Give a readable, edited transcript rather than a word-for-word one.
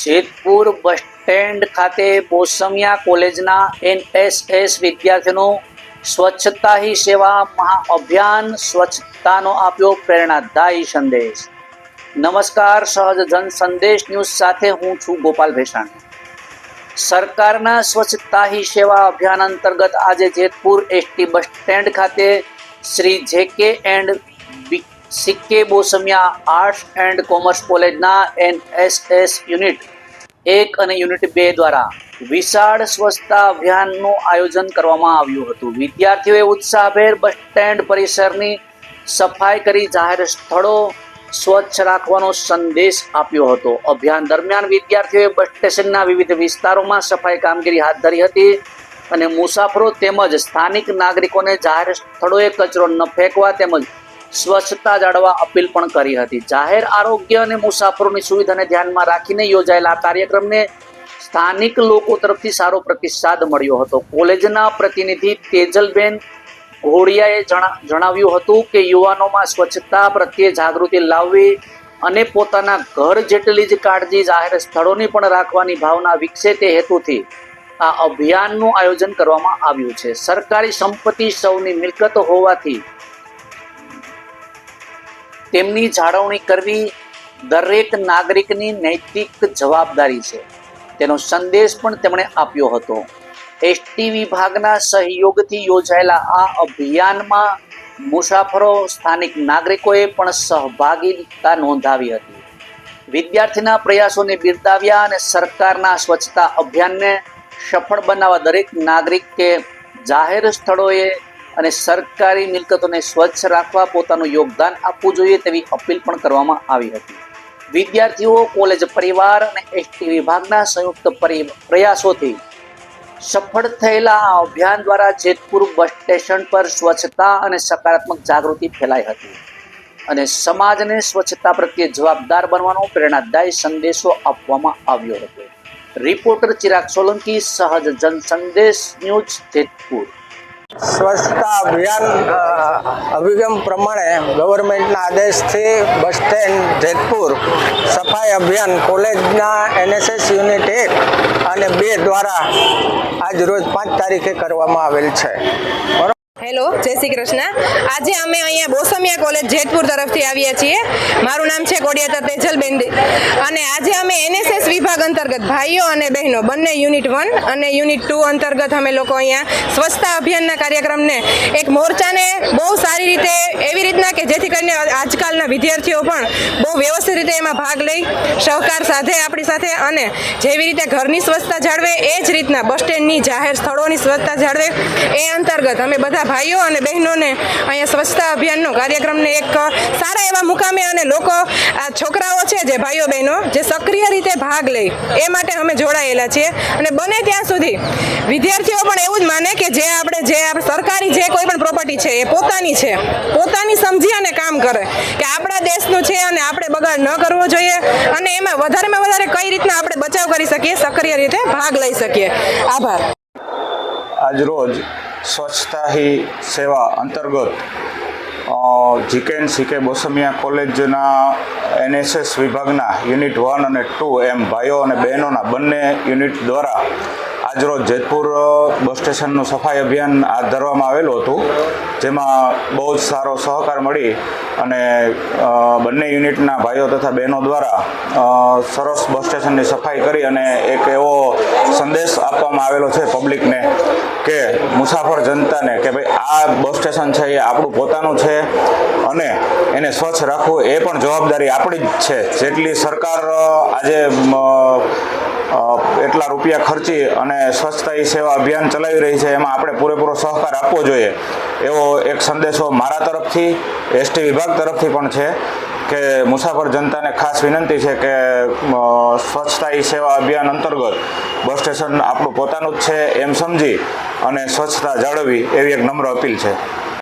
જેતપુર બસ stand ખાતે બોસમિયા કોલેજના NSS વિદ્યાર્થીઓનું સ્વચ્છતા હી સેવા મહાઅભિયાન સ્વચ્છતાનો આપ્યો પ્રેરણાદાયી સંદેશ। નમસ્કાર, સહજ જન સંદેશ ન્યૂઝ સાથે હું છું ગોપાલ ભેસાણી। સરકારના સ્વચ્છતા હી સેવા અભિયાન અંતર્ગત આજે જેતપુર ST બસ સ્ટેન્ડ ખાતે Shri JK and CK Bosamia arts and commerce કોલેજના NSS યુનિટ 1 અને યુનિટ 2 દ્વારા વિશાળ સ્વચ્છતા અભિયાનનું આયોજન કરવામાં આવ્યું હતું। વિદ્યાર્થીઓએ ઉત્સાહભેર બસ સ્ટેન્ડ પરિસરની સફાઈ કરી જાહેર સ્થળો સ્વચ્છ રાખવાનો સંદેશ આપ્યો હતો। અભિયાન દરમિયાન વિદ્યાર્થીઓએ બસ સ્ટેશનના વિવિધ વિસ્તારોમાં સફાઈ કામગીરી હાથ ધરી હતી અને મુસાફરો તેમજ સ્થાનિક નાગરિકોને જાહેર સ્થળોએ કચરો ન ફેંકવા તેમજ સ્વચ્છતા જાળવવા અપીલ પણ કરી હતી। જાહેર આરોગ્ય અને મુસાફરોની સુવિધાને ધ્યાનમાં રાખીને યોજાયેલા આ કાર્યક્રમને સ્થાનિક લોકો તરફથી સારો પ્રતિસાદ મળ્યો હતો। કોલેજના પ્રતિનિધિ તેજલબેન ઘોડિયાએ જણાવ્યું હતું કે યુવાનોમાં સ્વચ્છતા પ્રત્યે જાગૃતિ લાવવી અને પોતાના ઘર જેટલી જ કાળજી જાહેર સ્થળોની પણ રાખવાની ભાવના વિકસે તે હેતુથી આ અભિયાનનું આયોજન કરવામાં આવ્યું છે। સરકારી સંપત્તિ સૌની મિલકત હોવાથી તેમની જાળવણી કરવી દરેક નાગરિકની નૈતિક જવાબદારી છે તેનો સંદેશ પણ તેમણે આપ્યો હતો। ST વિભાગના સહયોગથી યોજાયેલા આ અભિયાનમાં મુસાફરો સ્થાનિક નાગરિકોએ પણ સહભાગિતા નોંધાવી હતી। વિદ્યાર્થીના પ્રયાસોને બિરદાવ્યા અને સરકારના સ્વચ્છતા અભિયાનને સફળ બનાવવા દરેક નાગરિકે જાહેર સ્થળોએ અને સરકારી મિલકતોને સ્વચ્છ રાખવા પોતાનું યોગદાન આપવું જોઈએ તેવી અપીલ પણ કરવામાં આવી હતી। વિદ્યાર્થીઓ, કોલેજ પરિવાર અને ST વિભાગના સંયુક્ત પ્રયાસોથી સફળ થયેલા આ અભિયાન દ્વારા જેતપુર બસ સ્ટેશન પર સ્વચ્છતા અને સકારાત્મક જાગૃતિ ફેલાઈ હતી અને સમાજને સ્વચ્છતા પ્રત્યે જવાબદાર બનવાનો પ્રેરણાદાયી સંદેશો આપવામાં આવ્યો હતો। રિપોર્ટર ચિરાગ સોલંકી, સહજ જન સંદેશ ન્યૂઝ, જેતપુર। સ્વચ્છતા અભિયાન અભિગમ પ્રમાણે ગવર્મેન્ટના આદેશથી બસ સ્ટેન્ડ જેતપુર સફાઈ અભિયાન કોલેજના NSS યુનિટ 1 અને 2 દ્વારા આજ રોજ 5 તારીખે કરવામાં આવેલ છે। હેલો, જય શ્રી કૃષ્ણ। આજે અમે અહીંયા બોસમિયા કોલેજ જેતપુર તરફથી આવ્યા છીએ। મારું નામ છે કોડિયાતા તેજલબેન અને આજે અમે NSS વિભાગ અંતર્ગત ભાઈઓ અને બહેનો બંને યુનિટ 1 અને યુનિટ 2 અંતર્ગત અમે લોકો અહીંયા સ્વચ્છતા અભિયાનના કાર્યક્રમને એક મોરચાને બહુ સારી રીતે એવી રીતના કે જેથી કરીને આજકાલના વિદ્યાર્થીઓ પણ બહુ વ્યવસ્થિત રીતે એમાં ભાગ લઈ સહકાર સાથે આપણી સાથે અને જેવી રીતે ઘરની સ્વચ્છતા જાળવે એ જ રીતના બસ સ્ટેન્ડની જાહેર સ્થળોની સ્વચ્છતા જાળવે એ અંતર્ગત અમે બધા ભાઈઓ અને બહેનોને અહીંયા સ્વચ્છતા અભિયાનનો કાર્યક્રમને એક સારા એવા મુકામે અને લોકો આ છોકરાઓ છે જે ભાઈઓ બહેનો જે સક્રિય રીતે ભાગ લે એ માટે અમે જોડાયેલા છીએ અને બને ત્યાં સુધી વિદ્યાર્થીઓ પણ એવું જ માને કે જે આપણે સરકારી જે કોઈ પણ પ્રોપર્ટી છે એ પોતાની છે, પોતાની સમજી અને કામ કરે કે આપણા દેશનું છે અને આપણે બગાડ ન કરવો જોઈએ અને એમાં વધારેમાં વધારે કઈ રીતના આપણે બચાવ કરી શકીએ, સક્રિય રીતે ભાગ લઈ શકીએ। આભાર। આજ રોજ સ્વચ્છતા હી સેવા અંતર્ગત JK એન્ડ CK બોસમિયા કોલેજના NSS વિભાગના યુનિટ 1 અને 2 એમ ભાઈઓ અને બહેનોના બંને યુનિટ દ્વારા આજરોજ જેતપુર બસ સ્ટેશનનું સફાઈ અભિયાન હાથ ધરવામાં આવેલું હતું, જેમાં બહુ જ સારો સહકાર મળી અને બંને યુનિટના ભાઈઓ તથા બહેનો દ્વારા સરસ બસ સ્ટેશનની સફાઈ કરી અને એક એવો સંદેશ આપવામાં આવેલો છે પબ્લિકને કે મુસાફર જનતાને કે ભાઈ આ બસ સ્ટેશન છે એ આપણું પોતાનું છે અને એને સ્વચ્છ રાખવું એ પણ જવાબદારી આપણી જ છે। જેટલી સરકાર આજે એટલા રૂપિયા ખર્ચી અને સ્વચ્છતા હી સેવા અભિયાન ચલાવી રહી છે એમાં આપણે પૂરેપૂરો સહકાર આપવો જોઈએ એવો એક સંદેશો મારા તરફથી ST વિભાગ તરફથી પણ છે કે મુસાફર જનતાને ખાસ વિનંતી છે કે સ્વચ્છતા હી સેવા અભિયાન અંતર્ગત બસ સ્ટેશન આપણું પોતાનું જ છે એમ સમજી અને સ્વચ્છતા જાળવવી એવી એક નમ્ર અપીલ છે।